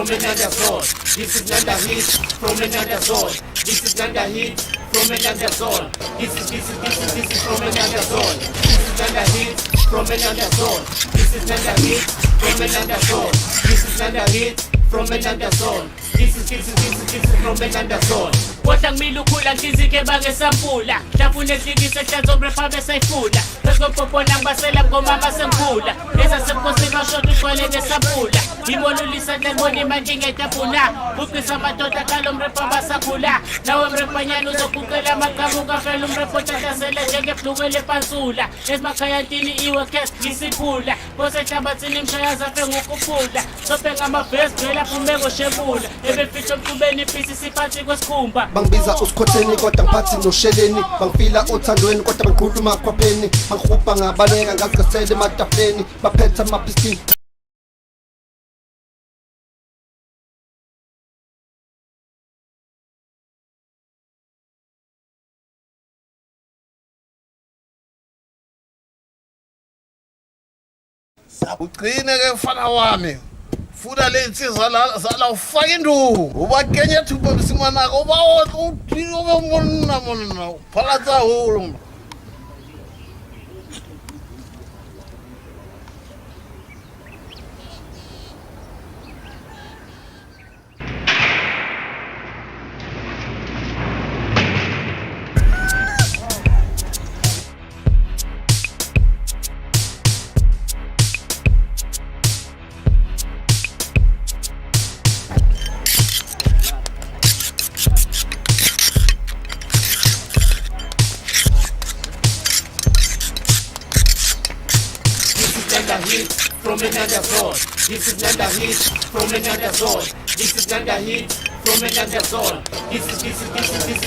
from another zone. This is not a hit from another zone. This is not a hit from another zone. This is from another zone. This is not a hit from another zone. This is not a hit from another zone. This is not a hit from another zone. This is from another zone. Kodwa ngimilukhula ngizigebengu esampula hlafune hlikise hlazo rephabe sayifula bezopopona ngibasela ngomama sengikhula ezasebukhosini washoda ushwele ngesampula ngibonulisa nhlengoni manje ngetapuna uqisa amadoda kalo mrepa basakhula nawe mrepanyana uzoguqela amaqhamuka fela umrepo tatasele njengebhlukwe pansula esimakhayantini iwe cast ngisiphula bosehlabathini imshayaza fe ngokuphula sope ngamavesi phela phume ngoshebula ebefitha omqubeni ipisi siphathi kwesikhumba bangibiza usikhotheni kodwa ngiphathi nosheleni bangifila othandweni kodwa bangikhuluma khwapheni bangihupha ngabaleka ngazikasele ematafeni baphetha amapistini ugcine-ke mfana wami fuda le nsizwa zala ufake induku ubakenya thuba msimanako uba ube monna phalatsa holo hit from another zone. This is not a hit from another zone. This is not a hit from another zone. This is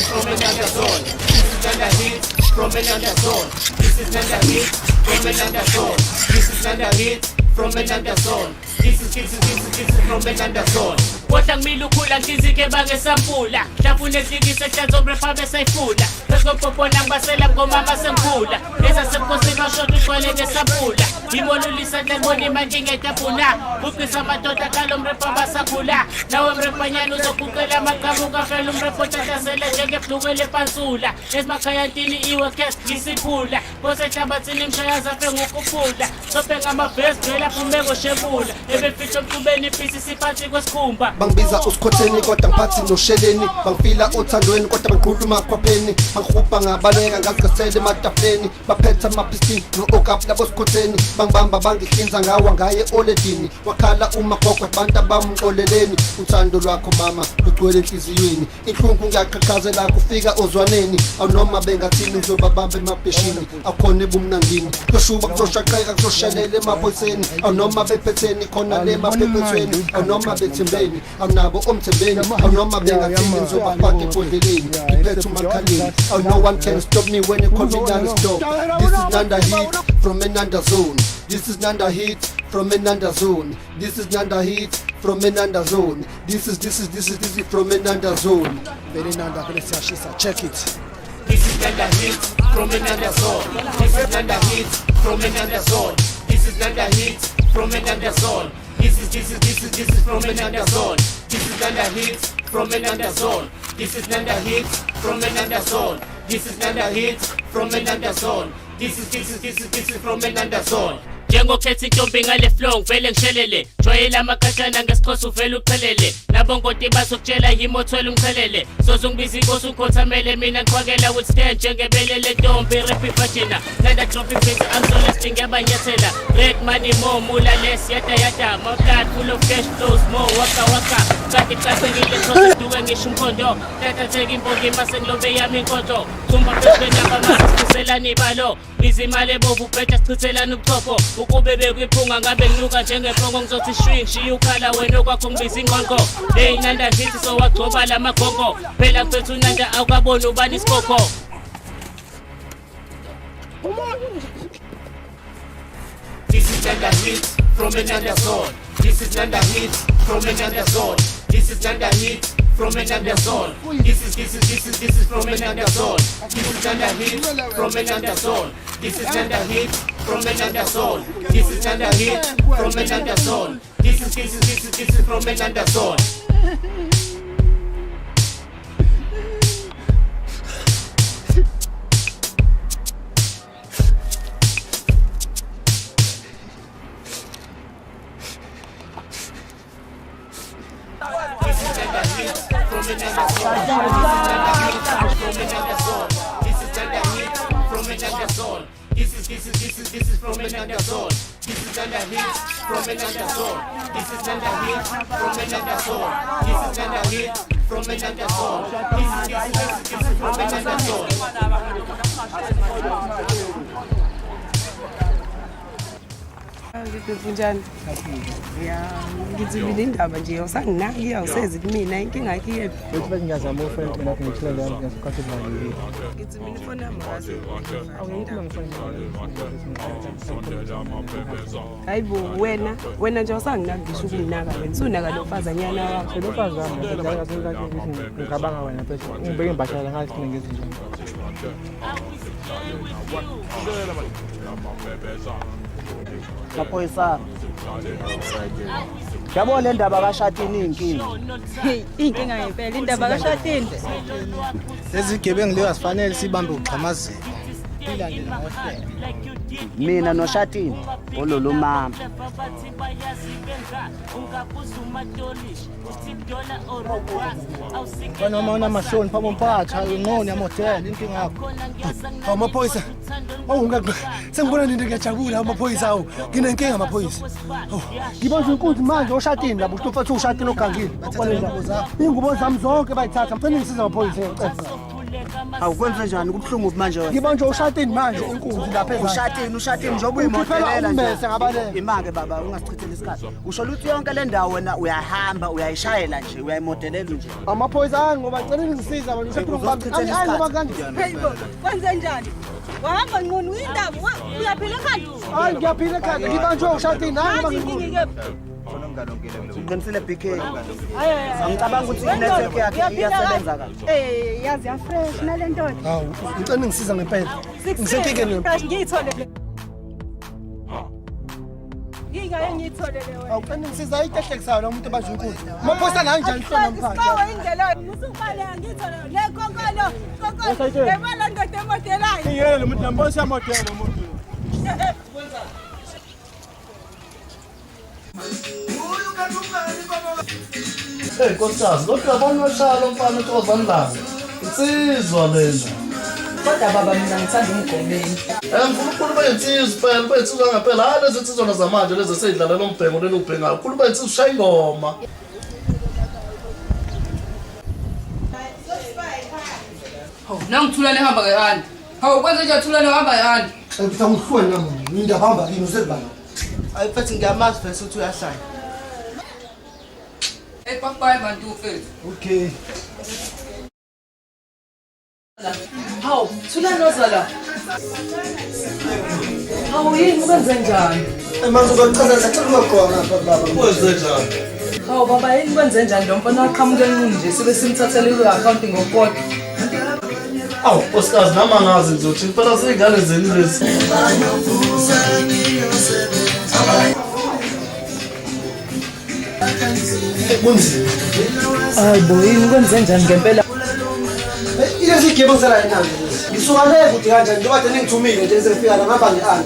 from another zone. This is not a hit from another zone. This is not a hit from another zone. This is not a hit from another zone. This is from another zone. Kodwa ngimilukhula ngizigebengu esampula hlafune hlikise hlazo rephabe sayifula bezopopona ngibasela ngomama sengikhula ezasebukhosini washoda ushwele ngesampula ngibonulisa nhlengoni manje ngetapuna uqisa amadoda kalo mrepa basakhula nawe mrepanyana uzoguqela amaqhamuka fela umrepo tatasele njengebhlukwe pansula esimakhayantini iwe cast ngisiphula bosehlabathini imshayaza fe ngokuphula sope ngamavesi phela phume ngoshebula ebefitha omqubeni ipisi siphathi kwesikhumba bangibiza usikhotheni kodwa ngiphathi nosheleni bangifila othandweni kodwa bangikhuluma khwapheni bangihupha ngabaleka ngazikasele ematafeni baphetha amapistini no-okap labo sikhotheni bangibamba bangihlinza ngawa ngaye oledini wakhala umagogo abantu abamxoleleni uthando lwakho mama lugcwele enhliziyweni inhlungu ngiyaqhaqhazela kufika ozwaneni awunoma bengathini ngizobabamba emabheshini awukhona ebumnangini kuyoshuba kuzoshaqeka kuzoshelela emaphoyiseni awunoma bephetheni khona le maphepethweni awunoma bethembeni awunabo omthembeni awunoma bengathini ngizobafaka ebhodleleni ngiphethe umakhaleni aw no one can stop me when you call me non-stop. This is not a hit from another zone. This is not a hit from another zone. This is not a hit from another zone. This is from another zone. Very Inanda, check it. This is not a hit from another zone. This is not a hit from another zone. This is not a hit from another zone. This is from another zone. This is not a hit from another zone. This is not a hit from another zone. This is not a hit from another zone. This is from another zone. Njengokhetha intombi ngale flow ngivele ngishelele jwayela amakhashana ngesikhosi uvele uchelele nabongoti bazokutshela yimo thwele umchelele sozungibiza inkosi ukhothamele mina ngiqhakela with stand njengebelele ntombi rap vagina nanda drop ifeet angizole sting yabanyathela red money more mula less yada my blood full of cash flows more waka kanti xaxekile those duke ngisho umkhondo tata take imbongi mase ngilobe yami inkonzo thumba phezwenaba masisiselani balo bizimali ebovu ubhetha sichithelana ubuchopho ukube bekwiphunga ngabe nginuka njengephongo ngizothi shwing shiya ukhala wena okwakho ngibiza ingqonqo le Inanda hithi sowagcoba lamagogo phela kufethu Inanda awukaboni ubani isikokho. This is not a hit from another zone. This is not a hit from another zone. This is not a hit from another zone. This is from another zone. This is not a hit from another zone. This is not a hit from another zone. This is not a hit from another zone. This is from Inanda zone. This is Inanda hit from Inanda zone. This is from Inanda zone. This is Inanda hit from Inanda zone. This is Inanda hit from Inanda zone. This is Inanda hit from Inanda zone. This is from Inanda zone. Kunjani? Ya, ngizibile indaba nje usanginaki awusezi mina inkinga yakhe yephi. Uthi bese ngiyazama ufriend mina ngithile la ngesikhathi manje. Ngizibile ifoni yami ngazi. Awuyikhuluma ngifoni. Hayibo wena nje usanginaki ngisho ukunaka wena. Sunaka lo mfazanyana wakho. Lo mfazi wami ngidlala ngasenkathi ngithi ngicabanga wena phela. Ngibeke imbashela ngathi mina ngezinto. Maphoyisa. Yabo le ndaba kaShatini inkinga. Hey, inkinga ngempela indaba kaShatini. Izigebengu leyo asifanele sibambe uxhamazela. Mina noShatini ololo mama. Noma unamashoni phambi mphatha unqoni amodel inkinga yakho. Amaphoyisa. Ungaqe. Sengibona into ngiyajabula amaphoyisa awu. Nginenkinga amaphoyisa. Ngibona inkunzi manje oShatini labo uFathu uShatini ogangile. Ingubo zami zonke bayithatha. Ngicela ngisize amaphoyisa ngicela. Awukwenze njani kubhlungu manje wena? Ngibona nje uShatini manje inkunzi lapha ezweni. uShatini njengoba uyimodelela nje. Umbese ngabaleka. Imake baba ungasichithela isikhathi. Usho ukuthi yonke le ndawo wena uyahamba uyayishayela nje uyayimodelela nje. Amaphoyisa ngoba ngicela ngisiza abantu uShatini ngoba kanti. Hey bo, kwenze njani? Wahamba nqunu indaba uyaphila ekhanda. Hayi ngiyaphila ekhaya ngibanjwe uShatini hayi Inkinga Uqinisile BK. Ngicabanga ukuthi i-network yakhe iyasebenza kahle. yazi ya fresh nalento. Hawu ngicela ngisiza ngempela. Ngisenkingeni. Fresh ngiyitholele. Inga engiyitholele wena. Awucela ngisiza itehlekisana lo muntu ebanje inkunzi. Amaphoyisa la kanjani hlona mphakathi. Sibawa indlela musuqala ngiyitholele. Le konkolo, konkolo. Yebala ndoda emodelayo. Ngiyele lo muntu nambonisa amodel lo muntu. Hey nkosikazi, kodwa yabona ushaya lo mfana uThokozani langa. Insizwa lena. Kodwa baba mina ngithanda umgomeni. Ngifuna ukukhuluma insizwa phela, insizwa ngaphela. Hayi lezi insizwa zamanje lezi seyidlala lo mbhengo lelo ubhengayo. Ukhuluma insizwa ushaya ingoma. Nangithulane hamba ngehanda. Hawu kwenze nje athulane hamba ngehanda. Ngifuna ukuhlweni nami. Ngindaba hamba kini usebani. Ayiphethe ngiyamazi bese uthi uyahlaya. Hey papai bantu mfethu. Okay. Hawu, thula nozala. Hawu yini ukwenze njani? Manje uzochaza ngicela ukuqona baba. Kwenze njani? Hawu baba yini kwenze njani lo mfana aqhamuke nje sibe simthathele i-account ngokota. Awu nkosikazi nami angazi ngizothi phela seyingane zeni lezi. Kunzima. Hayi bo yini kwenze njani ngempela? Ilezi igebengu sala yena. Ngisuka le kuthi kanjani njengoba thina ngithumile nje sefika la ngapha ngeani.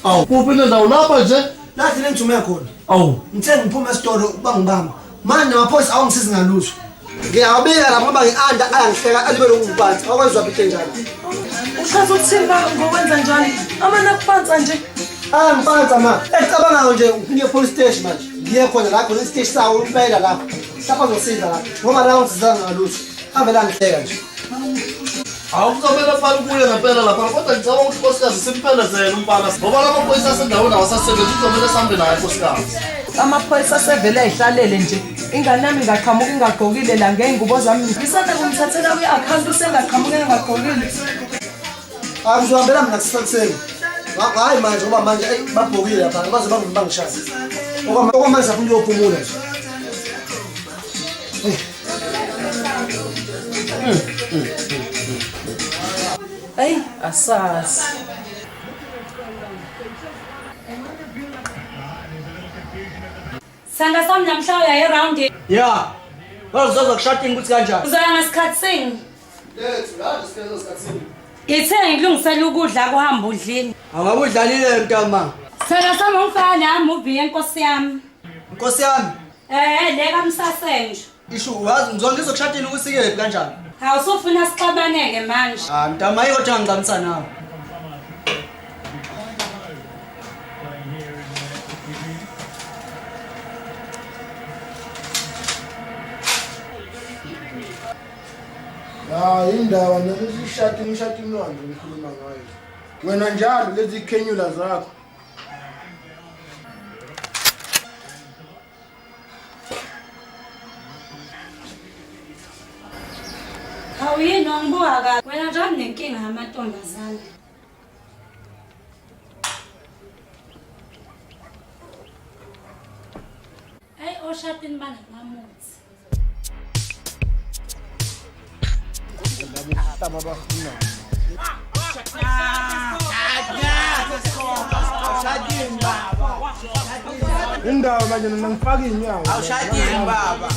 Awu kuphi le ndawo lapha nje? Lathi ngithume khona. Awu Ngithe ngiphuma esitolo ukuba ngibamba. Manje amaphoyisa awungisizi ngalutho. Ngiyabika la ngoba ngianda ayangihleka alibele ngubhansi. Akwenzwa bithe njalo. Uchaza ukuthini ngokwenza njani? Amana kuphansa nje. Ngiphansa ma. Ecabanga nje ngiye police station manje. Ngiye khona la khona isiteshi sawo impela lapha. Lapha uzosiza la. Ngoba la ungisiza ngalutho. Hambe la ngihleka nje. awu kuzomele afane ukuye ngempela lapha kodwa ngicabanga ukuthi nkosikazi simphelezele umfana. Ngoba la maphoyisa asendaweni awasasebenzi kuzomele sihambe naye nkosikazi. Amaphoyisa sevele ayihlalele nje. Ingane yami ingaqhamuka ingagqokile la ngey'ngubo zami. Ngisanda kumthathela kwi-account usengaqhamuka engagqokile. Ngizohambela mina kuseni. Hayi manje ngoba manje babhokile lapha baze bangishaya. Okwamanje afuna ukuyophumula nje. Hey, asazi. Sanda sami namhla uyaye around. Yeah. Wazoza kushadini ukuthi kanjani? Uzoya ngasikhathi sini? Lethu la isikhathi esikhathini. Ngithe ngilungisela ukudla kuhamba udlini. Angabe udlalile ntama. Sanda sami ungifaka la movie yenkosi yami. Nkosi yami. Le kaMsasenje. Ishu wazi ngizonke izokushadini ukusikele kanjani? Awusufuna sixabaneke manje. Ntama ayikho ngicamisa nawe. Indaba nalezi shati wanje ngikhuluma ngayo. Wena njalo lezi kenyula zakho. Awuyini wangibuka kabi. Wena nje unenkinga ngamantombazane. Hey, oshadini banamamuthi. Indaba manje nangifaka inyawo. Awushadini baba.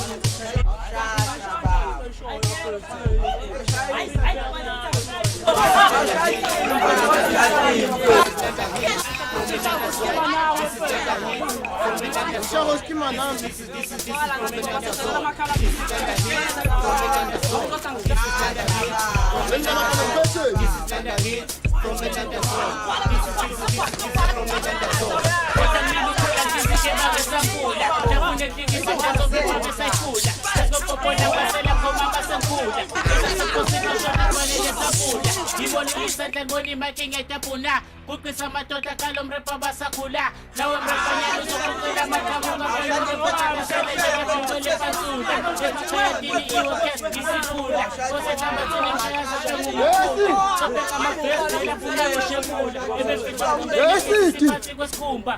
Kukwisa madoda kalo mrepa basakhula nawe mrepanyana uzokucela amaqhamuka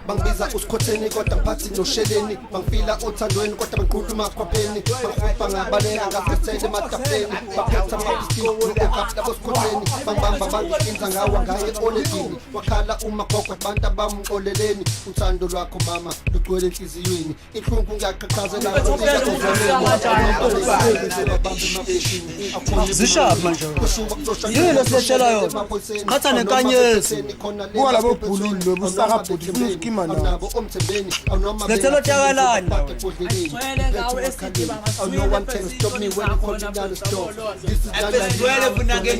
bangibiza usikhotheni kodwa ngiphathi nosheleni bangifila othandweni kodwa bangikhuluma khwapheni bangihupha ngabaleka ngazisele ematafeni baphetha amapistini nokapla bosikhotheni bangibamba bangihinza ngawa ngaye oledini wakhala uma gogo abantu abamxoleleni uthando lwakho mama lugcwele enhliziyweni inhlungu ngiyaqhaqhazela Zishaphi manje? Yini lesishela yona? Qhatha nenkanyezi. Buka labo bhululi lobusaka bhuti uskima nabo omthembeni awunoma Lethelo takalani. Wena ngawe esidiba Oh, no one can stop me when I'm calling down the store. This is not a hit from another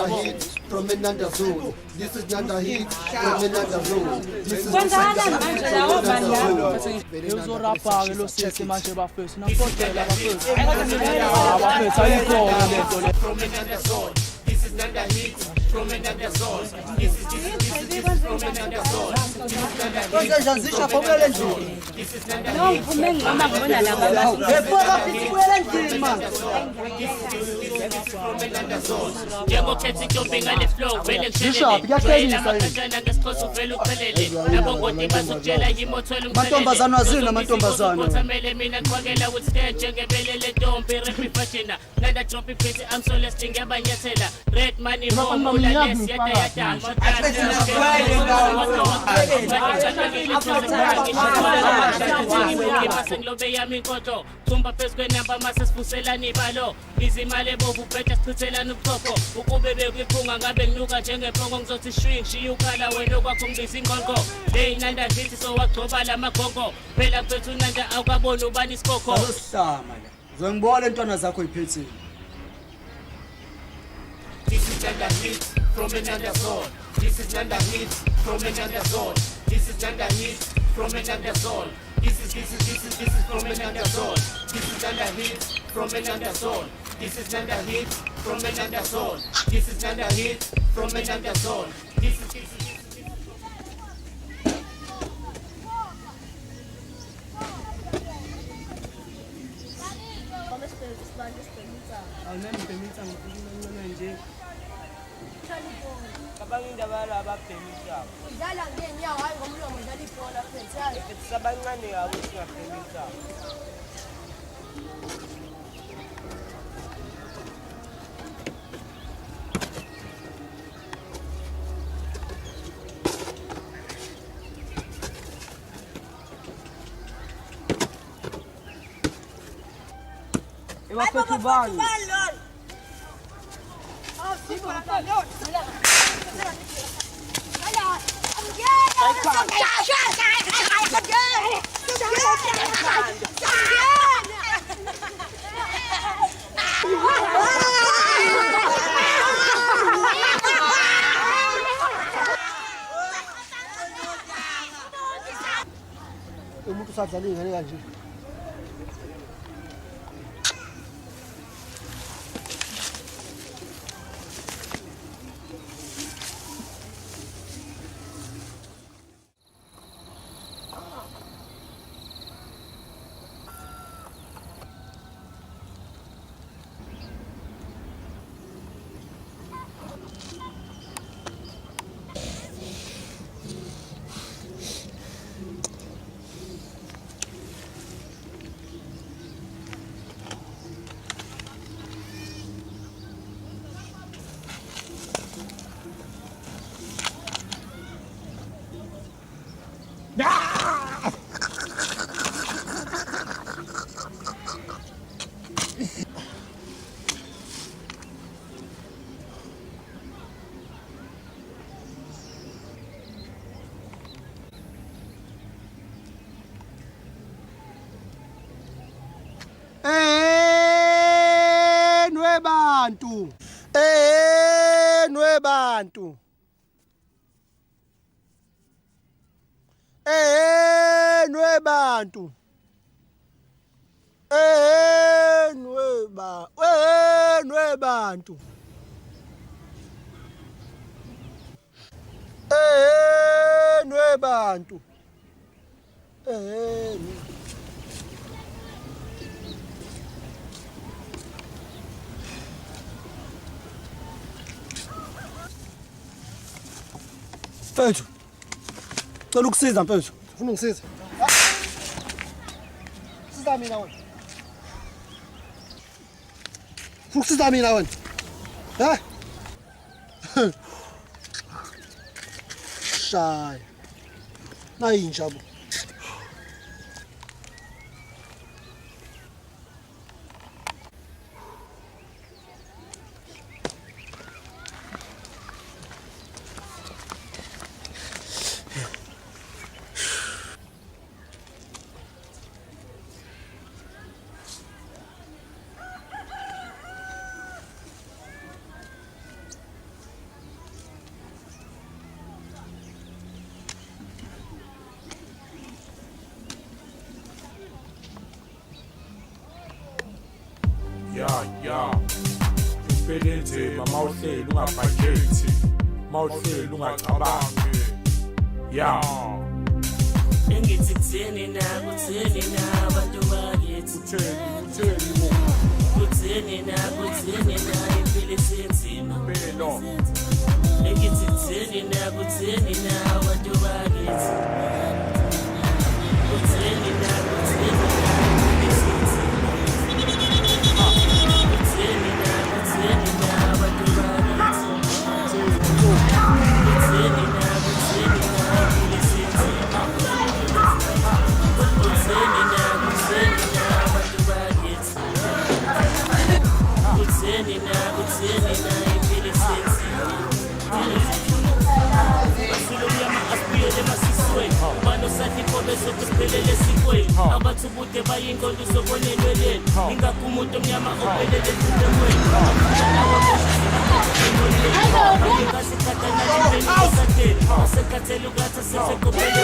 hit from another zone. This is not a hit from another zone. This is not a hit from another zone. Uzorapha ke lo sisi manje bafethu nafotela bafethu. Bafethu ayikho lento le. from another zone. This is not a hit from another zone. This is from another zone. Konzenzisha phobele nje. This is not a No, ngiphume ngibona ngibona laba bantu. Efoka fitibele ndima. from another zone. Njengokhetha intombi ngale flow vele Zishaphi kuyahlekisa kanjani ngesixhosa uvele uphelele nabongoti bazokutshela yimothwele Amantombazane wazini amantombazane. Uthamele mina qhwakela with stage njengebele lentombi rap fashion nanda drop it I'm so less ngebanyathela red money formula less yada Sengilobe yami inkoto thumba phezu kwenamba mase sifuselani balo izimali ebovu bhetha sichithelana ubuchopho ukube bekuyiphunga ngabe nginuka njengephongo ngizothi shwing shiyukhala wena okwakho ngibiza inkonko le Inanda vithi so wagcoba lamagongo phela bethu Inanda awukaboni ubani isikokho Awuhlama la. Zongibona lentwana zakho iphethile. This is Inanda hit from another zone. This is Inanda hit from another zone. This is Inanda hit from another zone. This is from another zone. This is Inanda hit from another zone. This is Inanda hit from another zone. This is Inanda hit from another zone. This is Udlala ngenyawo hayi ngomlomo udlala ibhola futhi. Sabancane kabi singabhemisa. ngubani umuntu usadlala ingane kanje bantu mfethu cela ukusiza mfethu ufuna ungisiza siza mina wena ukusiza mina wena shaya nayinjabo ya impeleze mama uhleli ungabhajethi mawuhleli ungacabangi ya engithi kutheni na abantu bakithi kutheni na impilo senzima engithi kutheni na abantu bakithi kutheni na abathubude bayingondo sobonelweleni ingakumuntu omnyama ophelele emfundweni asekhathele ukatha sesekopele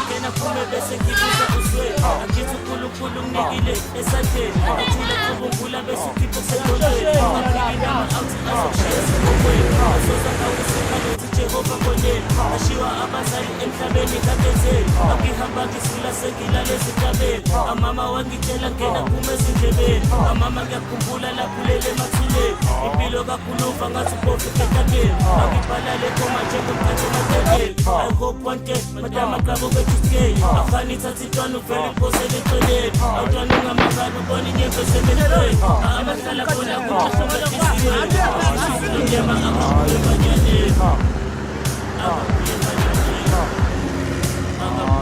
kena kume bese ngibiza uzweli angithi unkulunkulu mnikile esandleni athula kubungula bese ukhipho sedolweni aphikilama awuthi azokushaya sekopweni azoza ngawuseka nothi Jehova mboneni ashiwa abazali emhlabeni kadezeli angihamba ngisula sengilale ezintabeni amama wangitshela ngena kume ezindlebeni amama ngiyakhumbula laphulele emathuleni impilo kakhuluva ngathi ubofu eketapeni angibhalale koma njengomkhathi ematebeni I hope one day madama gabo bethuskeni afani ithathi intwana uvele iphosele eceleni awutwana ungamazali ubona inyembe esemehlweni abahlala khona kumahlumatisiyeni lomnyama abakhulu emanyaneni I'm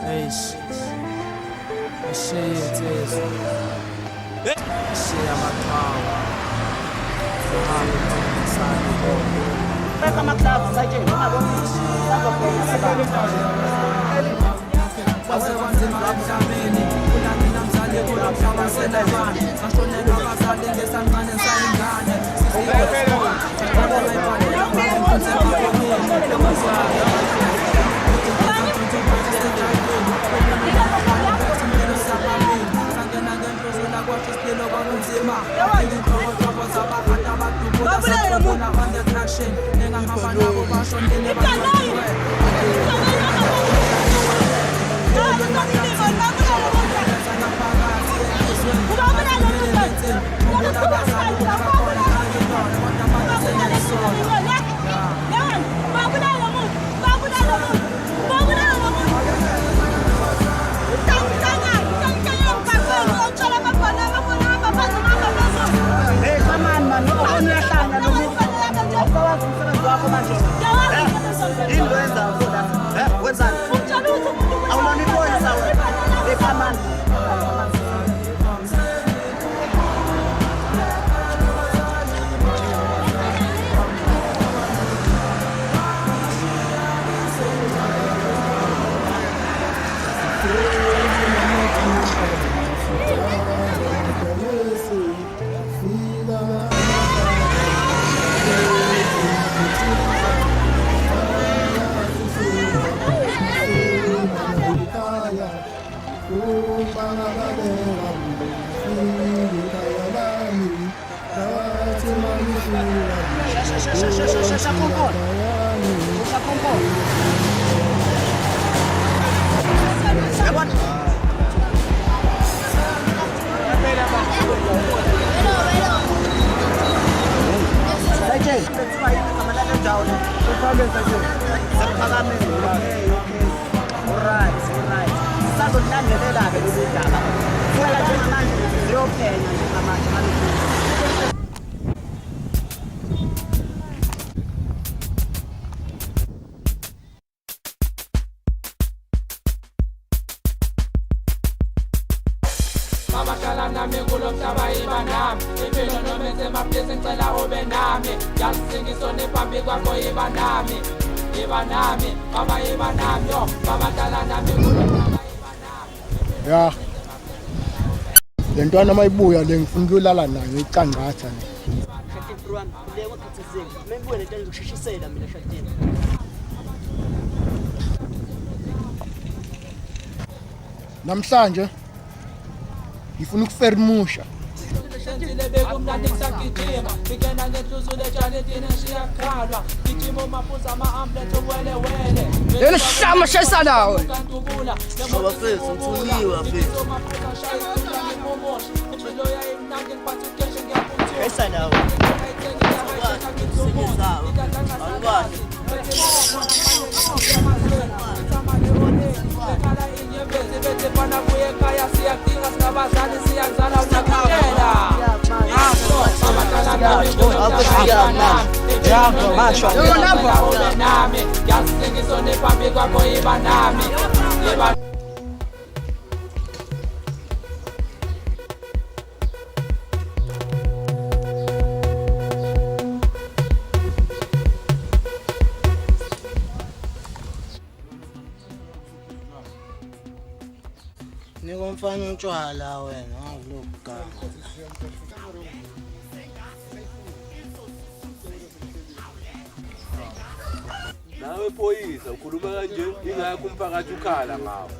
Eish. Shit is. Shit amathawa. Peka maklabu saje ungaboni sazokhona ya lentwana mayibuya le ngifuna ukuyolala nayo icangcatha namhlanje ngifuna ukuferimusha Yena shama shesa nawe. Abafethu mthuliwa mfethu. Esa nawe. Alwazi. Nikomfana utshwala wena ngalokuga. Nawe phoyisa ukhuluma kanje ingakho umphakathi ukhala ngawo.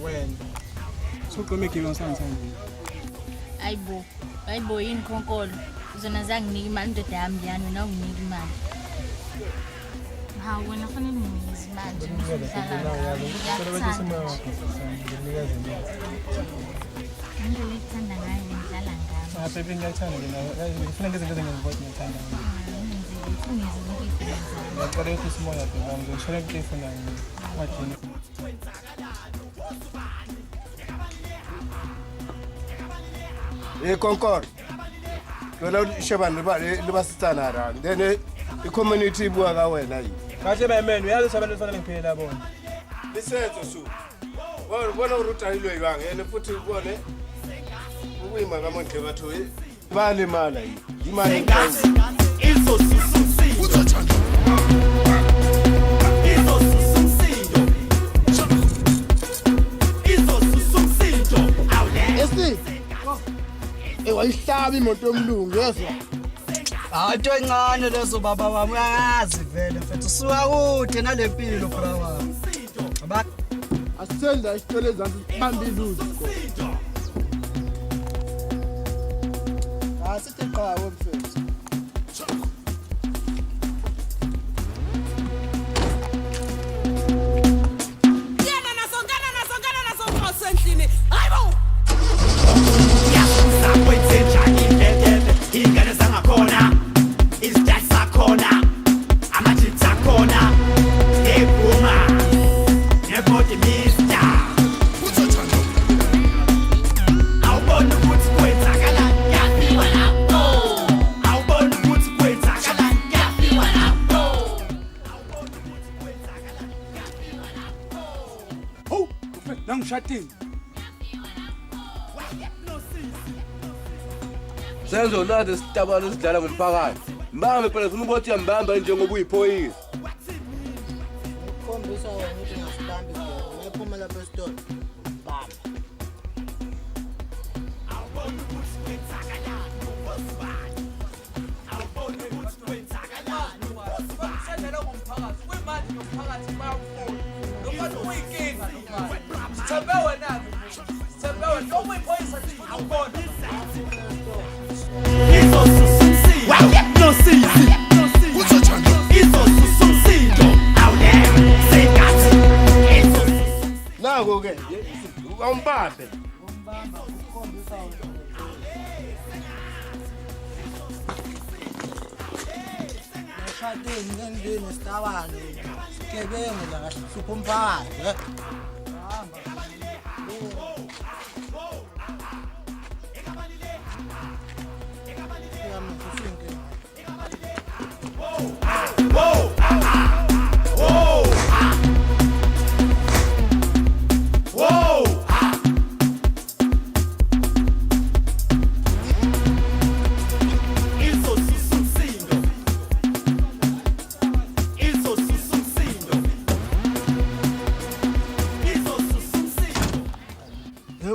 Wena. Soqome igebe sangisanje. Hayibo yini khonkolo. Uzona zanginika imali ndoda yami liyani wena unginika imali. Hawu wena fanele nginikeze imali ngihlala ngayo. Ngiyithanda ngayo ngihlala ngayo. Baby ngiyayithanda mina. Ngifuna ngenze into engizibona ngiyithanda. Ngicela ukuthi simoya phela ngishona into efuna ngathi. Concord. Wena shebana le basitsana ra. Then I community bua ka wena yi. Ka se ba men, uyazi sabantu sana ngiphela bona. Lisetho su. Bona uruta hilo yanga ene futhi ubone ukuyima kamonke bathu balimala yi. Imali ngazi Izo sususi. Uzothanda. Izo sususi. Izo sususi. Awule. Esi. Wayihlaba imoto yomlungu yezwa. Into encane lezo baba wami uyangazi vele mfethu usuka kude nalempilo bra wami. Asithenza isitolo ezansi sibambe iluzi ko. Asithi qawo mfethu. Yena nasongana naso endlini. Hayibo. Sakwenzenjani indledle ingane zangakhona isitali sakhona amajips akhona nebhuma nebody mister awubona ukuthi kwenzakalani yafiwa lapho awubona ukuthi kwenzakalani yafiwa lapho Oh, nangishadile. Senzo nade sitabalo sidlala ngomphakathi. Mbambe phela ufuna ukuthi uyambamba njengoba uyiphoyisa. Khombisa wena ukuthi ngasibambi ngeke. Mayiphuma lapha esitolo. Bamba. awubona ukuthi kwenzakalani ubosibani awubona ukuthi kwenzakalani ubosibani Sendela ngomphakathi. Kuyimali yomphakathi bayawufuna. Lokho kuyinkinga lokho. Sithembe wena. Sithembe wena. Noma uyiphoyisa sifuna ukubona. Izo sususi. Wayepnosizi. Uzothanda. Izo sususi. Awule. Sengathi. Izo sususi. Nako ke. Umbambe. Umbamba ukhombisa wena. Nashadeni ngengene sitabane. Izigebengu la kahlupha umphakathi. Hamba.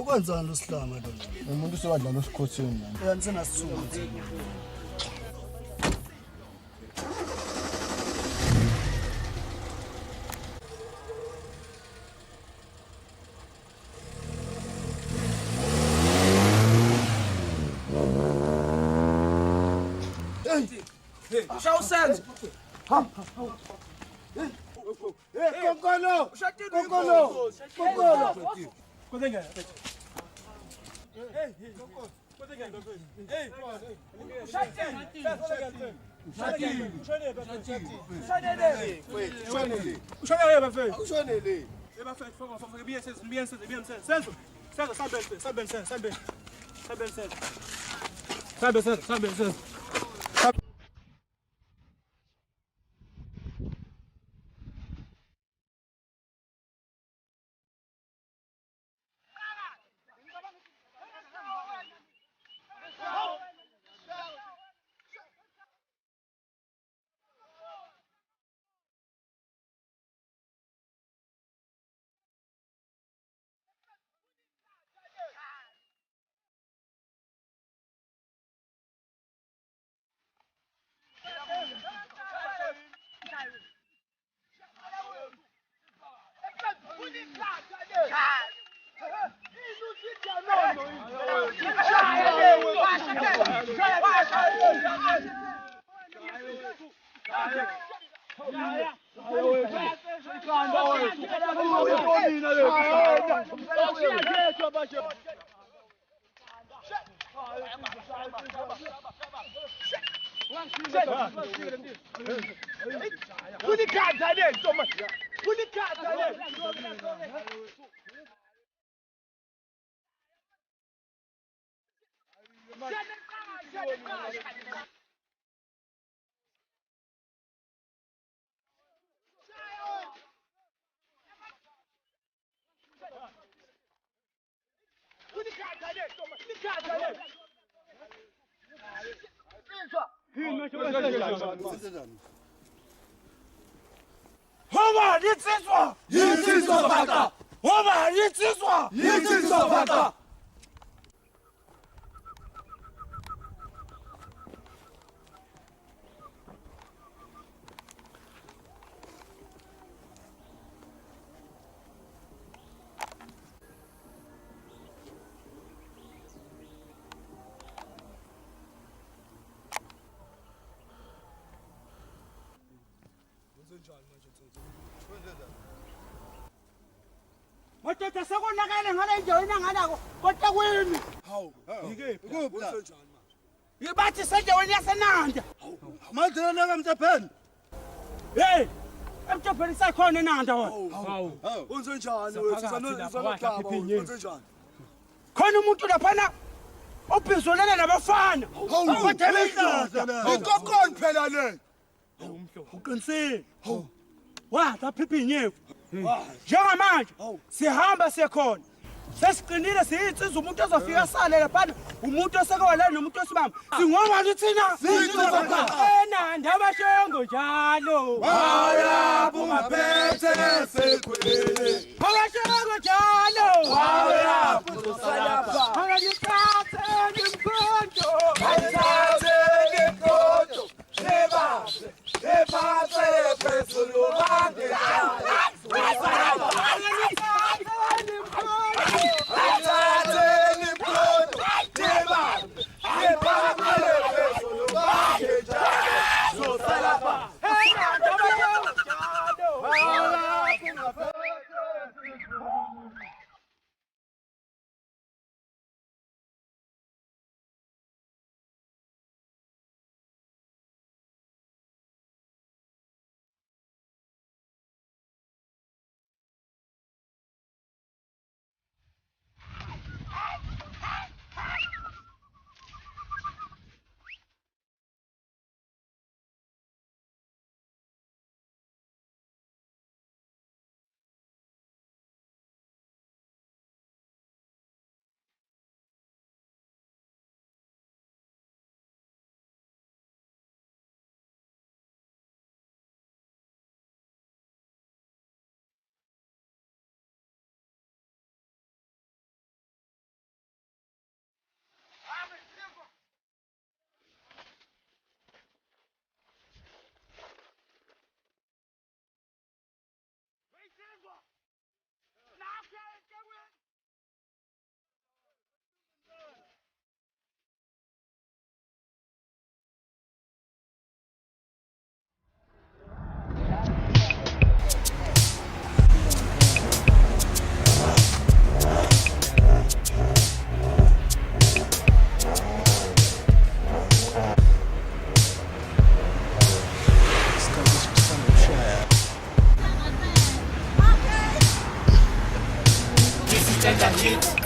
Kwenzani lo sihlama lo? Umuntu sewadlala usikhotheni manje. Yena sena sisuku. Hey, ushawu senzo. Konkolo. Konkolo. Konkolo. Kodenge. Hoba Izinsizwa! Izinsizwa baka! Hoba Izinsizwa! Izinsizwa baka! Madoda sekonakele ngale nje wena nganako kodwa kwini? Hawu, Ikuphi? Yibathi sendaweni yaseNanda. manje lana mthapheni. Hey! Emthapheni sakhona eNanda wona. Hawu. Unzenjani wethu? Sanogaba. Unzenjani? Khona umuntu lapha obhizolana nabafana. Ikokoni phela le. Uqinisile. Wathi phiphiniwe. Njengamanje sihamba sekhona. Sesiqinile siyinsizwa umuntu ozofika sale lapha umuntu osekawala nomuntu osimama. Singobani thina? eNanda abashongo njalo. Wawula ungaphethe sekhwele. Abashongo njalo. Wawula uzosalapha. Akalithathe imkhonto. Ayithathe imkhonto. Lebase. Lephathe phezulu bande.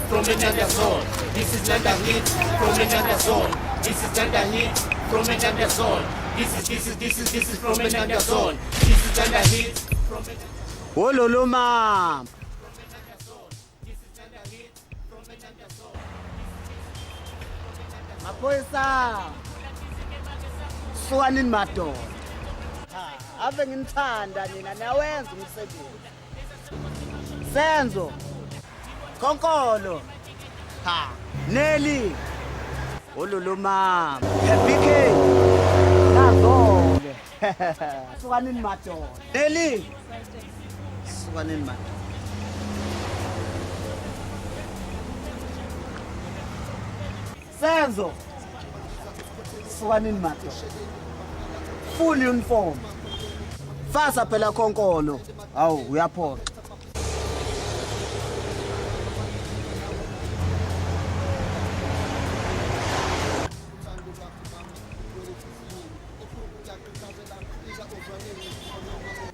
From another zone. This is not a hit from another zone. This is not a hit from another zone. This is from another zone. This is not a hit from another. Wololo mama. Maphoyisa. Sukanini madoda. Ave nginithanda nina nawenza umsebenzi. Senzo. Konkolo. Ha, Nelly. Wololo mama. BK. Nazo. Sukanini madoda. Nelly. Sukanini madoda. Senzo. Sukanini madoda. Full uniform. Fasa phela konkolo. Awu uyaphoqa.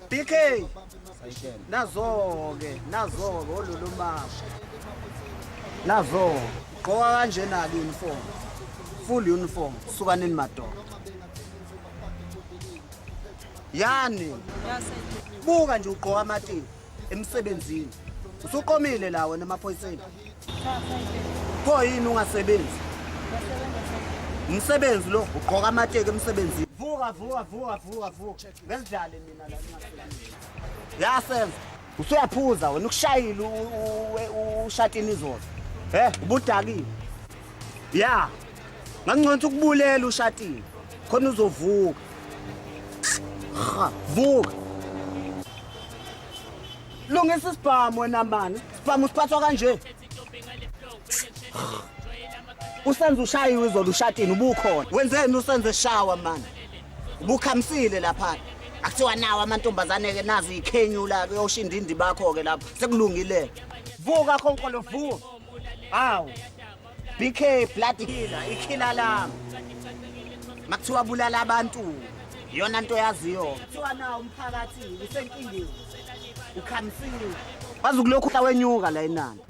BK. Nazo-ke olulu mama. Nazo. Qoka kanjena ke uniform. full uniform suka nini madoda yani buka nje ugqoka amateki emsebenzini usuqomile la wena emaphoyiseni pho yini ungasebenzi umsebenzi lo ugqoka amateki emsebenzini vuka ngesidlale mina la ningasebenzi yasenza usuyaphuza wena ukushayila ushatini izolo ubudakile ya ngangconza ukubulela ushatini khona uzovuka vuka lungisa isibhamu wena mani isibhamu siphathwa kanje usenze ushayiwe izolo ushatini ubukhona wenzeni usenze shawa mani ubukhamsile lapha akuthiwa nawo amantombazane-ke nazi ikhenyula-ke yoshindindi bakho-ke lapho sekulungile vuka khonkolo vuka awu BK blood killer ikhila lami makuthiwa bulala abantu yona nto yaziyo kuthiwa nawo umphakathi usenkingeni ukhamsile bazukulokhu hla wenyuka la Inanda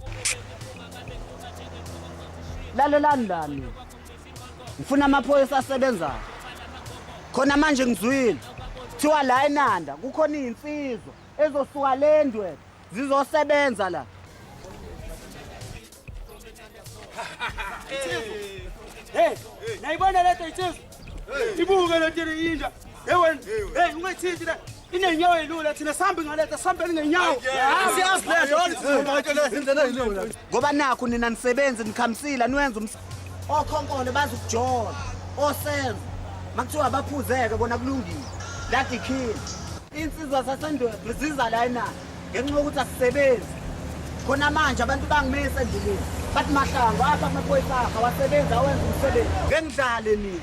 lalelani lami ngifuna amaphoyisa asebenzayo khona manje ngizwile kuthiwa la Inanda kukhona izinsizwa ezosuka lendwe zizosebenza la Hey, nayibona lento Izinsizwa. Ibuke lento inja. Wena, ungayithi la. Inenyawo elula thina sihambe ngaletha sihambeni ngenyawo. Ngoba nakho nina nisebenze nikhamsila niwenza okhonkolo bazukujola. Osenza. Makuthiwa abaphuzeke bona kulungile. Lati khili. Insizwa sasendwe ziza la Inanda. Ngenxa yokuthi asisebenzi. Khona manje abantu bangimise endleleni. Bathi mahlangu apha amaphoyisa akho awasebenza awenza umsebenzi ngengidlale nini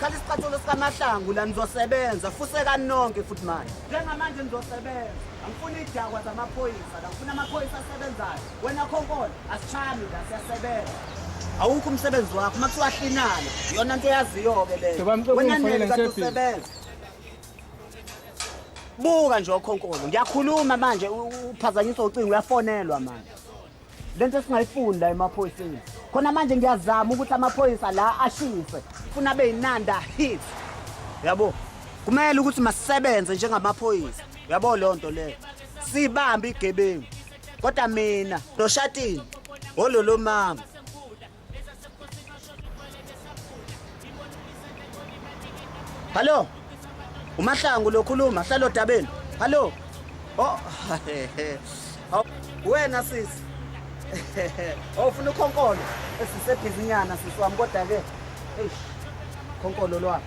khala isiqathulo sikamahlangu la nizosebenza fusekani nonke futhi manje njengamanje nizosebenza angifuni idakwa zamaphoyisa la ngifuna amaphoyisa asebenzayo wena khonkolo asichami la siyasebenza awukho umsebenzi wakho makuthiwa hlinana yona nto yaziyo-ke leyo wena nini kade usebenza buka nje okhonkolo ngiyakhuluma manje uphazanyiswa ucingo uyafonelwa manje lento singayifuni la emaphoyiseni khona manje ngiyazama ukuthi amaphoyisa la ashise ufuna abe Inanda hit yabo kumele ukuthi masisebenze njengamaphoyisa yabo lonto leyo sibambe igebengu kodwa mina noshatini ololo mama Hallo umahlangu lokhuluma hlalo dabeni hallo oh wena sisi awufuna ukhonkolo esisebhizinyana sisi wami kodwa-ke eyi khonkolo lwami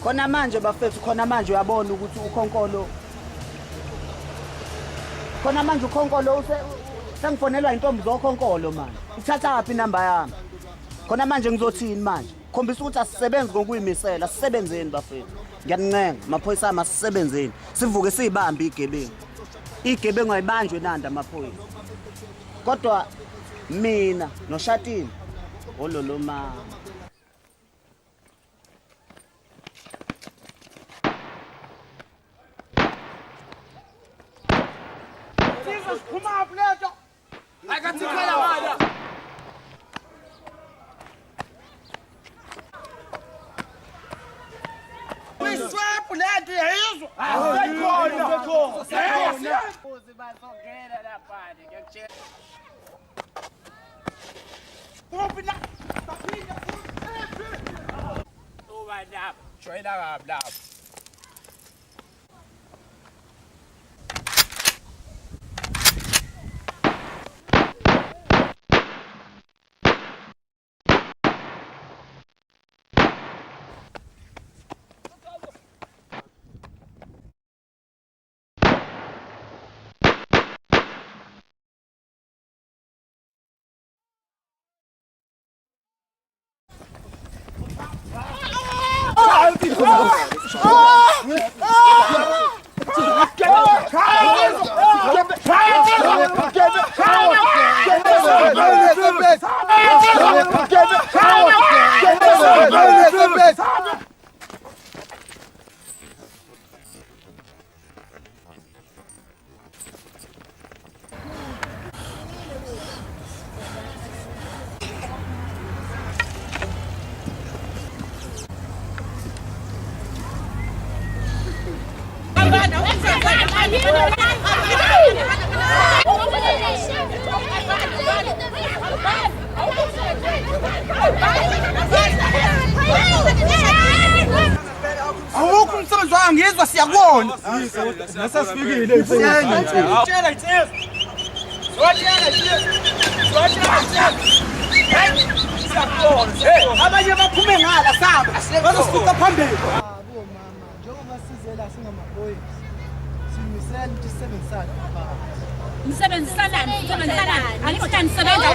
khona manje bafethu khona manje uyabona ukuthi ukhonkolo sengifonelwa intombi zokhonkolo manje uthatha kaphi inamba yami khona manje ngizothini manje khombisa ukuthi asisebenzi ngokuyimisela asisebenzeni bafethu ngiyanincenga amaphoyisa ama asisebenzeni sivuke siyibambe igebengu ayibanjwe Inanda amaphoyisa kodwa mina noshatini ololo mama Jesus phuma up lento akathikhala wala Wiswap lento yizwa sekhona uzi bazongena lapha ngiyakutshela Ubina baphinde uba lapha joyina kabi lapha Awukho umsebenzi wangizwa siyakubona. Nasasifikile insizwa. Tshela insizwa. Watshela insizwa. Siyakubona. Abanye baphume ngala saba. Bazosifuqa phambili. Njengoba sizela singamaboys simisela ukuthi sisebenzisane Nisebenzisana alikho tani sebenza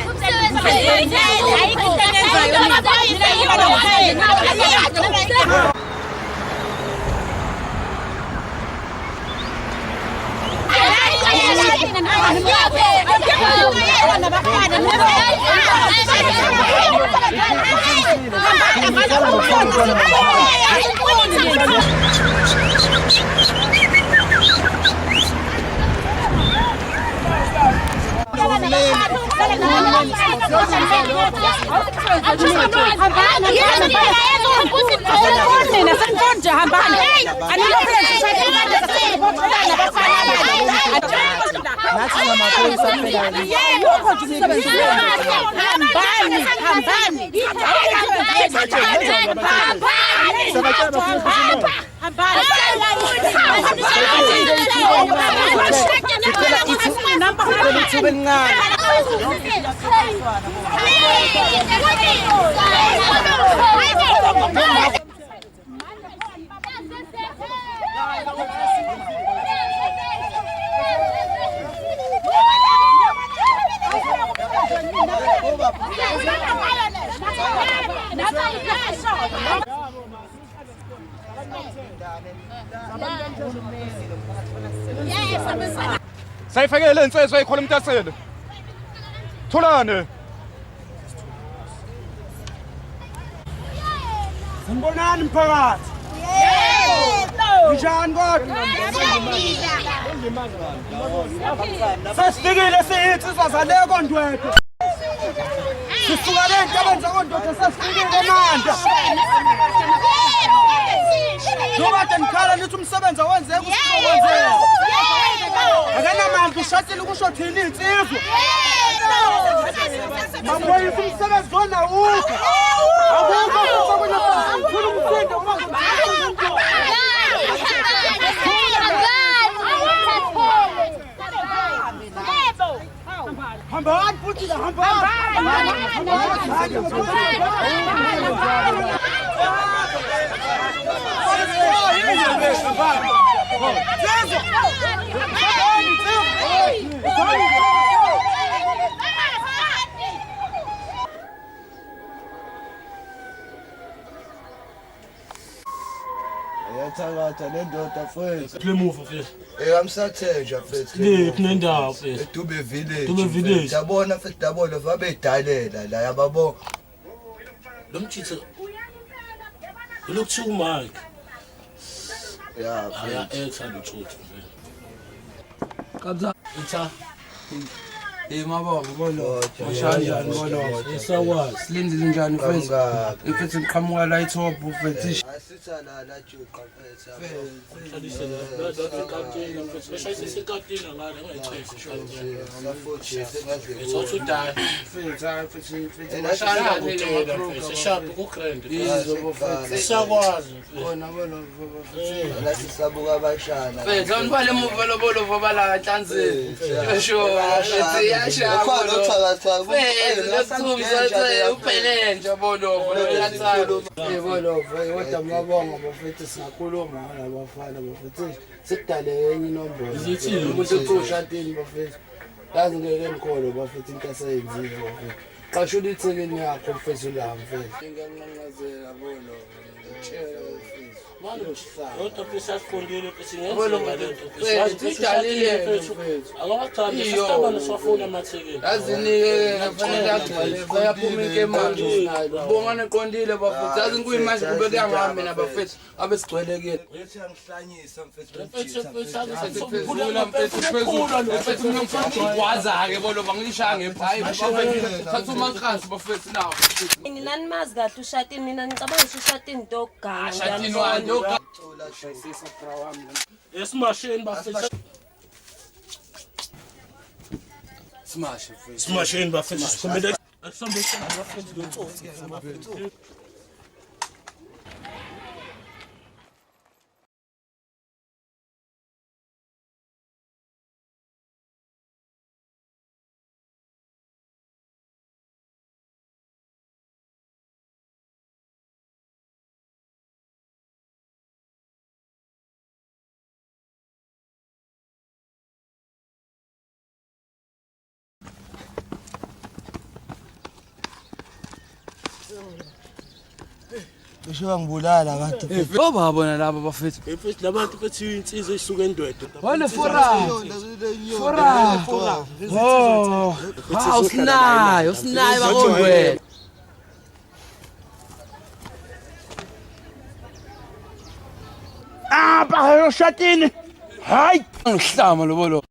Sayifakele insizwa ikhona umntasela. Thulane. Sanibonani mphakathi. Yebo. Njani kodwa? Sasifikile siyinsizwa zale kondwethe. Sisuka le ntabeni zakondwethe sasifikile eManda. Nobade nikhala nithi umsebenzi awenzeke usizokwenzeka. Akanamandla ushatile ukusho thina insizwa. Maboyisa umsebenzi zona ukho. Akukho ukufuna umsindo uma hambani futhi la Yathakatha le ndoda mfethu. Kule muva mfethu. Eyamsathenja mfethu. Lephi nendawo mfethu. Edube village. Dube village. Yabona mfethu dabona vabedalela la yababo. Lo mchitho. Lokuthiwa uMike. Ya, aya ethanda uthuthu mfethu. Kabza itha. Mabonga bolo. Mashanjani bolo. Esakwazi. Silindile njani mfethu? Mfethu ngiqhamuka la eTop mfethu. Asitha la juqa mfethu. Mhlalise la ikantini mfethu. Beshayise isikantini ngale ngayichese ikantini. Safuthi sengaze. Ethatha udala. Mfethu mfethu. Mashanjani ke mfethu. Shap ku grand. Esakwazi. Bona mfethu. La sisabuka abashana. Mfethu anibale emuva lo bolo vobala nhlanzeni. Yesho mfethu. Ukhona uthakatha. Uphele nje bolovo loyathalo. Bolovo kodwa mabonga bafethu singakhuluma ngala bafana bafethu sikudale enye inombolo. Umuntu uthushatini bafethu. Yazi ngeke nikholo bafethu into asayenzile bafethu. Qasho lithekeni yakho mfethu la mfethu. Ngiyanqanqazela bolovo. Ngitshela bafethu. Manje Kodwa phela sifundile singenza bolovo lento. Sidalile mfethu. Akawathanda sisabana sifuna amathekeni. Yazinike kufanele agcwale bayaphuma inkemanje nayo. Bongane qondile bafethu. Yazi ngiyimanje kube kuyangahambi nabafethu abesigcwelekile. Uyathi angihlanyisa mfethu. Mfethu ngiyomfuna ugwaza ke bolovo ngilishaya ngephayiphi bafethu. Thatha umankansi bafethu nawo. Nginanimazi kahle ushatini mina ngicabanga ukuthi ushatini dogana. Shatini wani Smashing bafethu. Smashing bafethu. Sikhomele asambese bafethu ngetsotsi. Bisho ngibulala kade. Ngoba bona laba bafethu. Mfethu labantu bethi insizwe isuke endwedwe. Wale fora. Oh. Usinayo bakongwe. Bayo shatini. Hayi, ngihlama lobolo.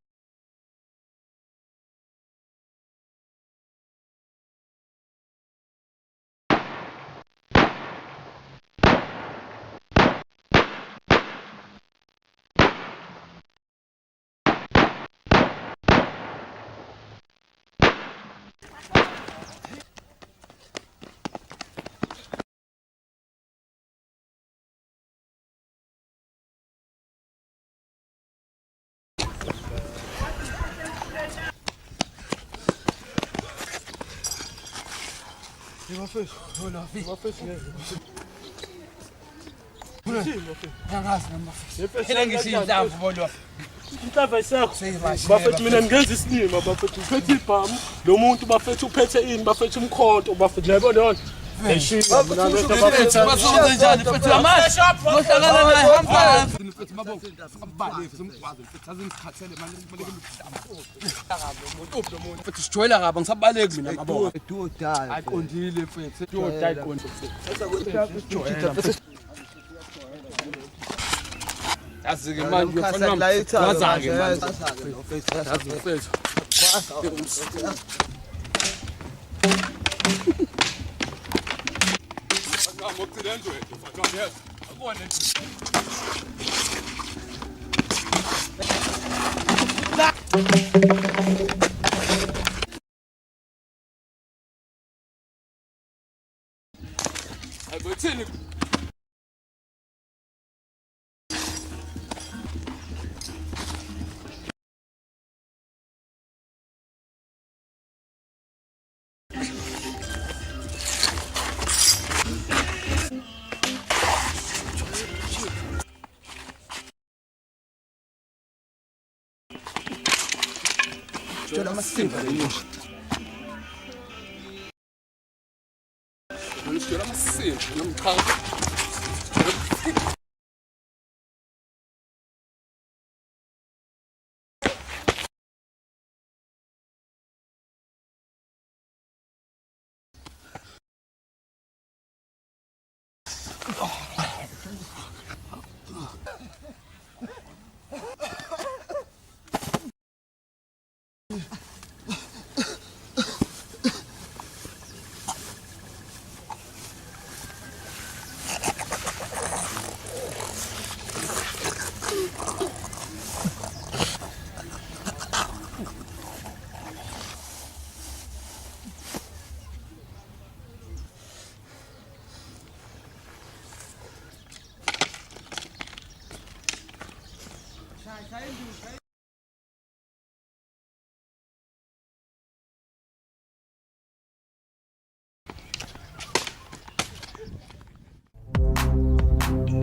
Bafethu mina ngenza isinima bafethu uphethe ibhamu lo muntu bafethu uphethe ini bafethu umkhonto bafethu nayibona yona eshiya mina lokho bafethu Bazowenza njani mfethu amazi? Ngohlangana naye hamba. Mfethu mabonke abale simgwazi mfethu azimkhathele manje kubaleke mhlamba. Mfethu sijoyela ngaba ngisabaleki mina ngabona. Duodai. Aqondile mfethu. Duodai qondile. Azike manje uyafuna ngazake manje. Mfethu. Jola masimba lenyosha. Jola masimba nomkhanga.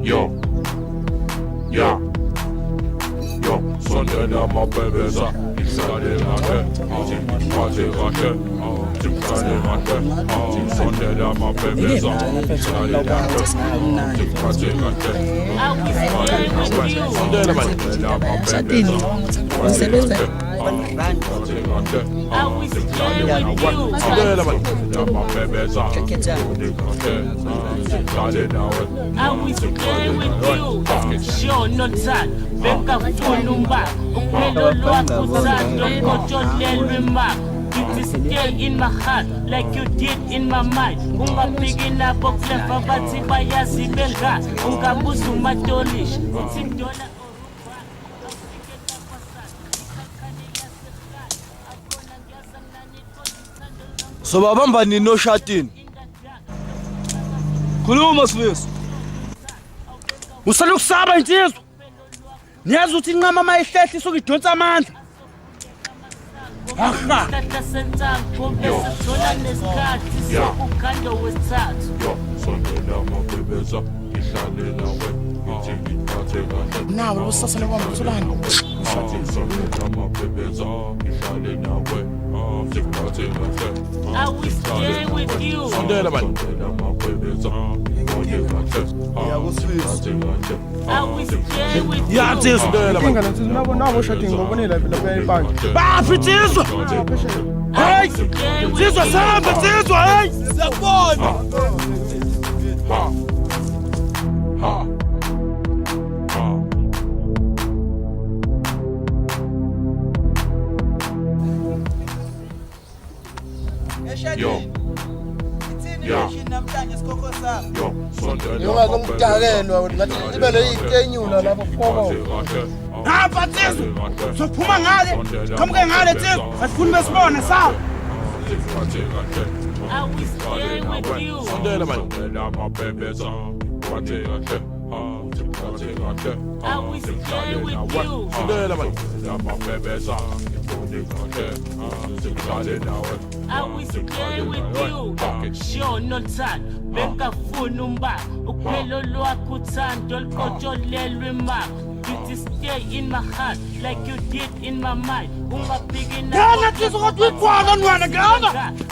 Yo, yeah, yo, sondela mapebeza, isale ngake, pate ngake, timsale ngake, sondela mapebeza, isale ngake, pate ngake, sondela mapebeza, Sure, not sad. Beka fulumba. Upendo lwako sando kocho lelwema. It stay in my heart like you did in my mind. Ungapicking up a clever bathi bayazi benga. Ungabuza umatolish. Uthi dola So babamba nini oshadini? Khuluma sifisi. Usalokusaba insizwa. Niyazi ukuthi inqama mayihlehla isuke idonsa amandla. Isihlahla sentango bese thola nesikhathi sokukhanda wesithathu. Sondela amabebeza ihlale nawe ngithi ngiphathe kahle. Nawe usasala kwami utholani? Sondela amabebeza ihlale nawe ngiphathe kahle. I will stay with you. Sondela amabebeza ngiphathe kahle. I will stay with you. Yathi sondela Inga nathi nabo shadini ngobonela lapha ebandla. Bafitsizwa. Hey! Sizwa samba sizwa hey! Siyabona. Yo. Yo, sondela Ngizomdakelwa ngathi ibe leyikenyula lapho foko. Hamba sizwa. Sophuma ngale. Qamuke ngale sizwa. Asifuni besibone sawa. I will stay with you. Sondela amabebeza ngiphathe kahle. I will stay with you. Sondela amabebeza ngiphathe kahle. I will stay with you. Sure no time. Bengafuna umba. Uphelo lwakho uthando oluqotsholelwe imali. You stay in my heart like you did in my mind. Ungapicking up.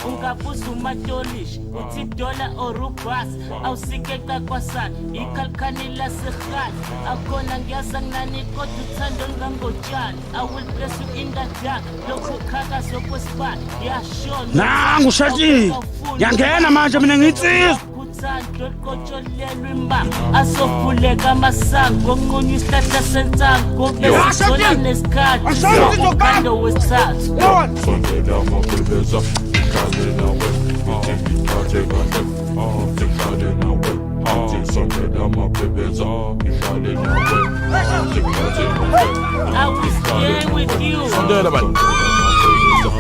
Ungabuza umatolish. Uthi dola or ubus. Awusikeka kwasana. Ikhalkhani lasekhaya. Akhona ngiyaza nani kodwa uthando ngangotshani. I will bless you in the dark. Lokhu khaka sokwesibani. Yeah sure. Nangu shadini. Yangena manje mina ngitsizwa. Uthando oluqotsholelwe imba. Asovuleka amasango nqonywa isihlahla sentango bese thola nesikhathi sokukhanda wesithathu. Sondela amabebeza ihlale nawe ngithi ngiphathe kahle. Ihlale nawe. Sondela amabebeza ihlale nawe ngiphathe kahle. I will stay with you. Sondela amabebeza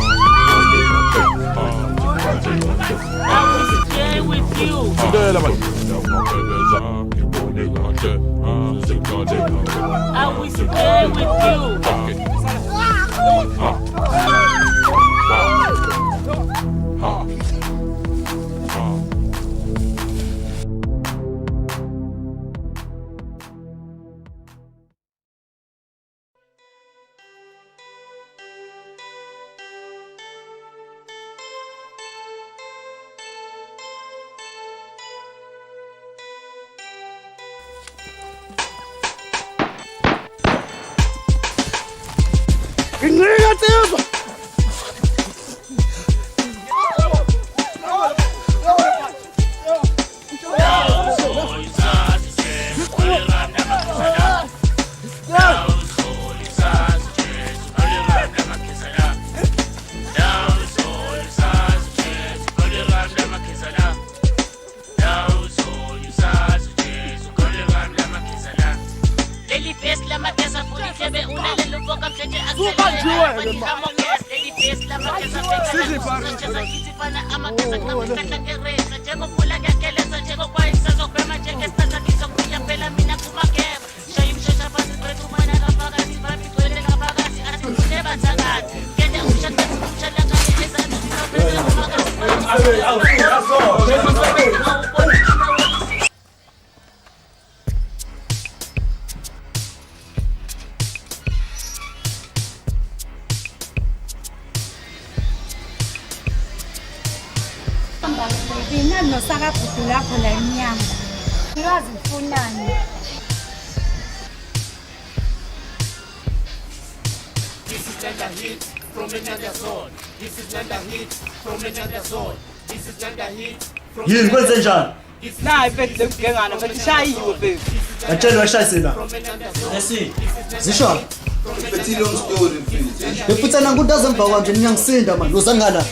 I will stay with you. sondela amabebeza ngibone kahle. I will stay with you. Ngiyazizwa. Inanda sakabhudu lakho la emnyama. Uyazifunani? This is not a hit from another zone. This is not a hit from another zone. This is not a hit from Yini kwenze njani? Nayi mfethu lekugengana mfethu shayiwe mfethu. Ngatshela washayisela. Esi. Zisho. Ufethile umstory mfethu. Befutha nangudaza emva kwanje ngiyangisinda manje uzangala.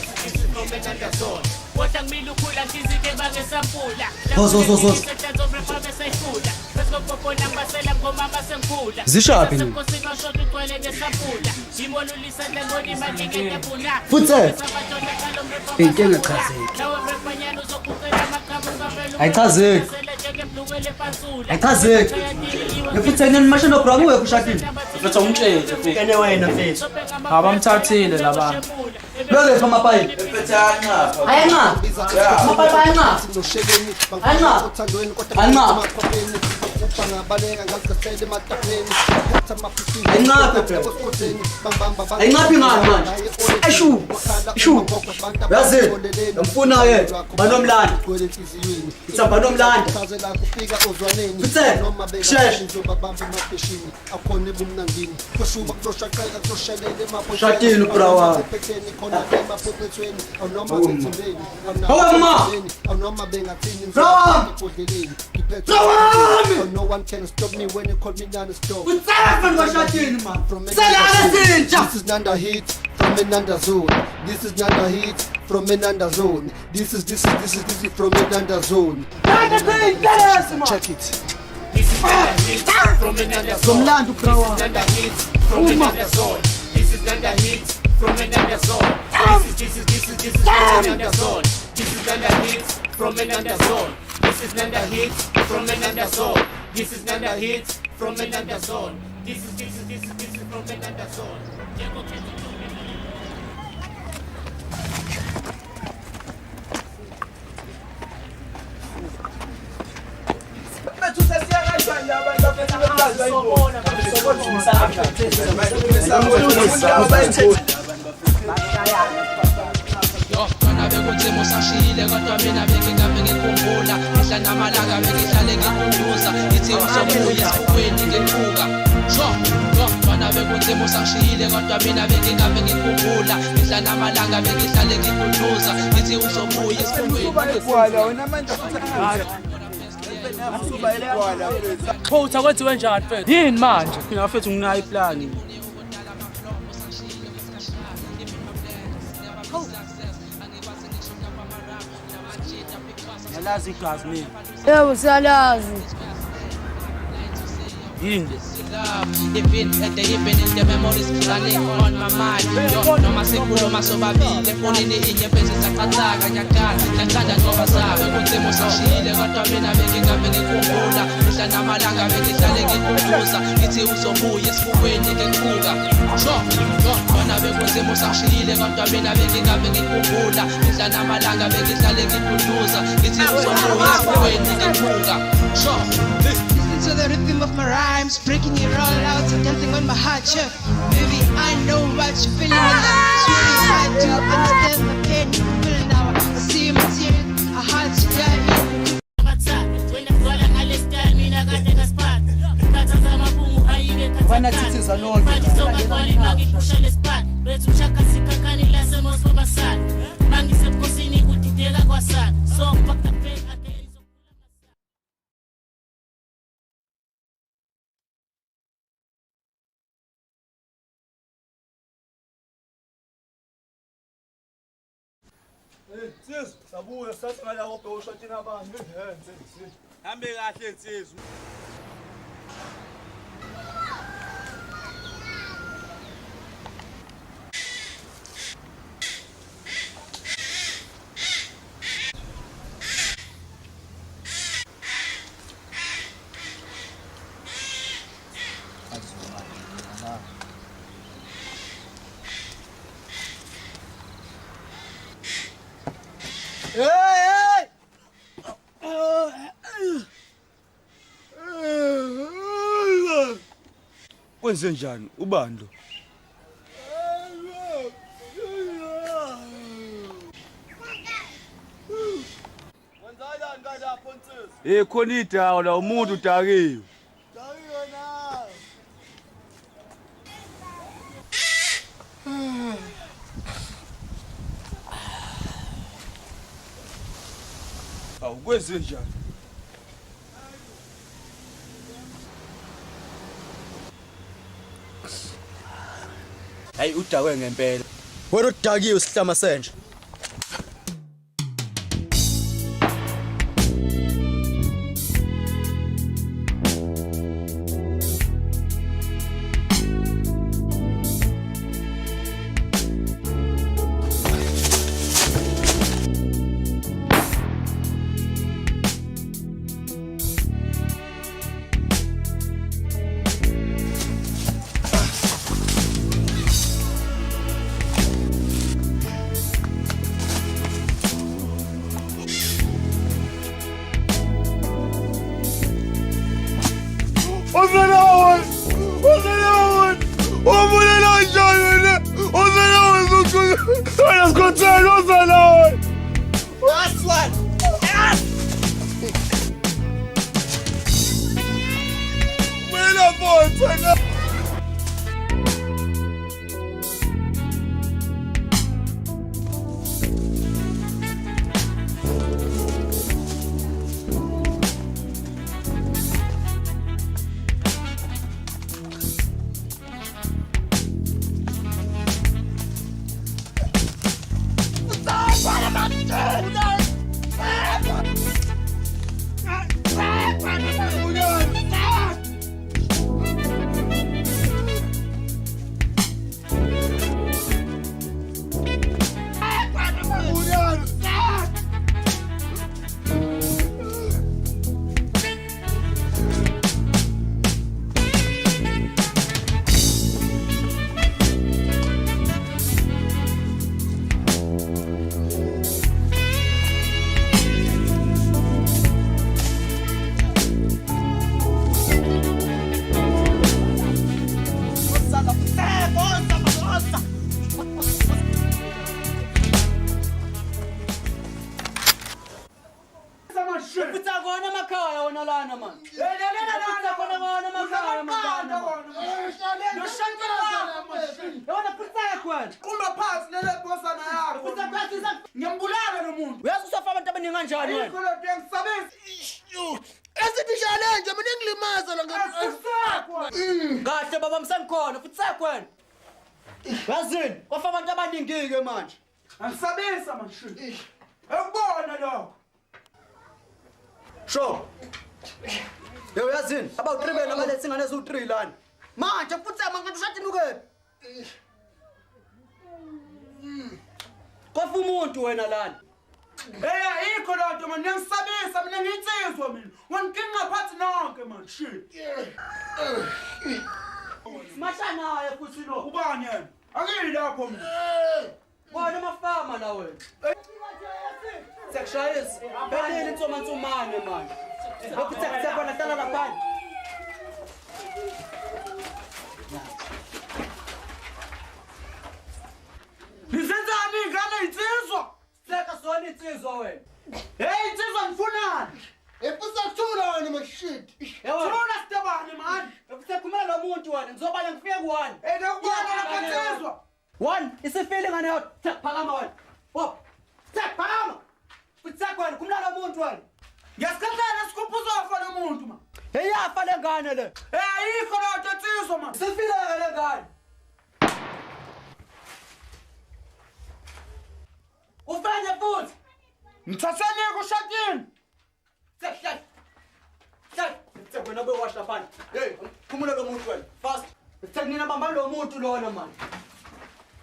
Zishaphi ni? Futhe. Inkinga chazeki. Ayichazeki. Ayichazeki. Ngifuthe nini manje no bra nguwe kushadini? Mfethu umtshele mfethu. Ene wena mfethu. Abamthathile laba. Bele phama payi. Mfethu ayanqapha. Ayanqapha. Mapayi ayanqapha. Ayanqapha. Ayanqapha. Ayinqaphi ngani manje? Eshu. Eshu. Yazi, ngifuna ke banomlando. Ngitsa banomlando. Futhe, shesh. Shadini brawa. Hawa ma. Brawa. Brawa. No one can stop me when you call me non-stop. This is Nanda Heat from Inanda Zone. This is Nanda Heat from Inanda Zone. This is from Inanda Zone. Check it. This is Nanda Heat from Inanda Zone. This is Nanda Heat from Inanda Zone. This is Nanda Heat from Inanda Zone. This is from Inanda Zone. This is Nanda Heat from Inanda Zone. This is Nanda Heat from Inanda Zone. This is Nanda Heat from Inanda Zone. This is from Inanda Zone. Bekuthe musashile kodwa mina bengingabe ngikhumbula mihla namalanga bengihlale ngikhumbuza ngithi uzobuya esifukweni ngequka bana bekuthe musashile kodwa mina bengingabe ngikhumbula mihla namalanga bengihlale ngikhumbuza ngithi uzobuya esifukweni wena manje Phutha kwenziwe njani mfethu? Yini manje? Mina mfethu nginayo iplan. Yalazi igazi mina. Yebo siyalazi. Yini? Even at the even in the memories running on my mind. No masikhuluma sobabili efonini inye pheze saqhathaka nyakhala ngoba sabe ukuthi musashile kodwa mina bengingabe ngikhumbula mihla namalanga bengihlale ngikhumbuza ngithi uzobuya esifukweni ngequka bana bekuthi musashile kodwa mina bengingabe ngikhumbula mihla namalanga bengihlale ngikhumbuza ngithi uzobuya esifukweni ngequka To the rhythm of my rhymes, breaking it all out and dancing on my heart, chef. Baby, I know what you're feeling, and I'm really trying to understand the pain you feel now. I see my tears, a heart to die in. Nsizwa, sabuya sathi ngala obhe ushathina abantu ngihenze nsizwa. Hambe kahle nsizwa. Kwenze njani ubandlo? Wenzala ngani lapho nsizwa? Khona idawo la umuntu udakiwe. Dakiwe na. Awu kwenze njani? hayi udakwe ngempela. Wena udakiwe sihlama senje. Kahle baba msanikhona futhi sakhona. Yazini, kwafa abantu abaningike manje. Angisabisa manje. Ekubona lokho. Sho. Yo yazini, abawu3 abalethe ingane ezu3 lana. Manje futhi manje ushadini ukephi? Kwafa umuntu wena lana. Ikho lonto manje ngisabisa mina nginsizwa mina. Wangikinga phansi nonke manje shit. Smasha naye futhi lo. Ubani yena? Akili lapho mina. Wena mafama la wena. Sekushayisa. Belini intsomane manje. Lokuthe khona hlala lapha. Nizenzani ingane insizwa? Seka sona insizwa wena. Hey insizwa ngifunani? Efusakuthula wena mashit. Thula sitabani manje. Ekusekhumela lo muntu wena ngizobala ngifike ku1. Ekubona lapha insizwa. 1 isifile ngane yayo. Phakama wena. Hop. Phakama. Futhi wena kumla lo muntu wena. Ngiyasikhathana sikhuphuza wafa lo muntu ma. Eyafa lengane le. Ikho lonto insizwa ma. Sifile lengane. Ufanye futhi. Ngithathane kushadini. Sek. Wena bewasha lapha. Hey, khumula lo muntu wena. Fast. Nina bamba lo muntu lona man.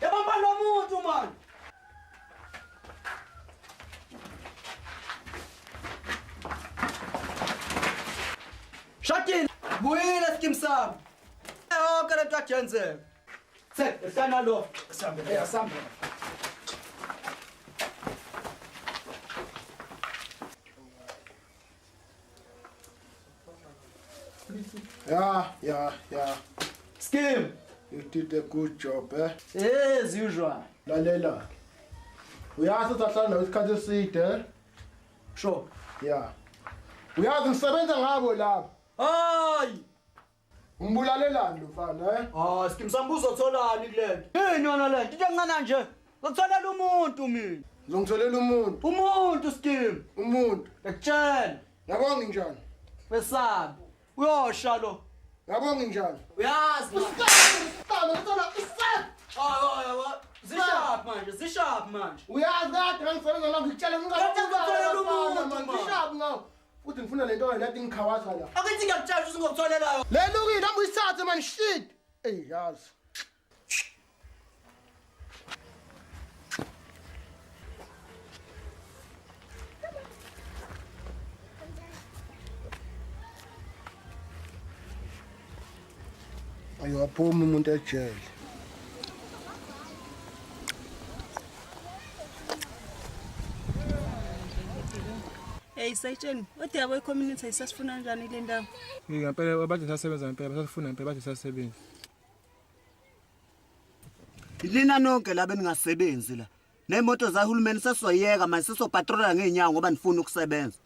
Yabamba lo muntu man. Shatin, buyela skimsam. Yonke lento ajenze. Sek, esana lo. Sambe. Yeah. Skim. You did a good job, eh? As usual. Lalela. Uyazi uzahlala isikhathi eside. Sure. Yeah. Uyazi ngisebenza ngabo lapha. Hayi. Umbulalelani lo mfana, eh? Skim sambuzo utholani kulento? Yini yona lento? Into engcana nje. Ngokutholela umuntu mina. Ngizongitholela umuntu. Umuntu Skim. Umuntu. Ngikutshela. Yabonga njani? Besaba. Uyosha lo. Yabonga njani? Uyazi. Usana ngithola Zishap manje, zishap manje. Uyazi kade ngisebenza la ngikutshela ngishap ngawo. Futhi ngifuna lento wena lathi ngikhawatha la. Akuthi ngiyakutshela ukuthi ngokutholelayo. Le lukile hamba uyisathe man shit. Ey yazi. Ayo aphuma umuntu ejele. Hey sayitsheni, uthi yabo icommunity isasifuna kanjani le ndawo? Ngempela bathi sasebenza ngempela basafuna ngempela bathi sasebenza. Lina nonke la beningasebenzi la. Nemoto zahulumeni sesizoyeka manje sizopatrola ngeenyawo ngoba nifuna ukusebenza.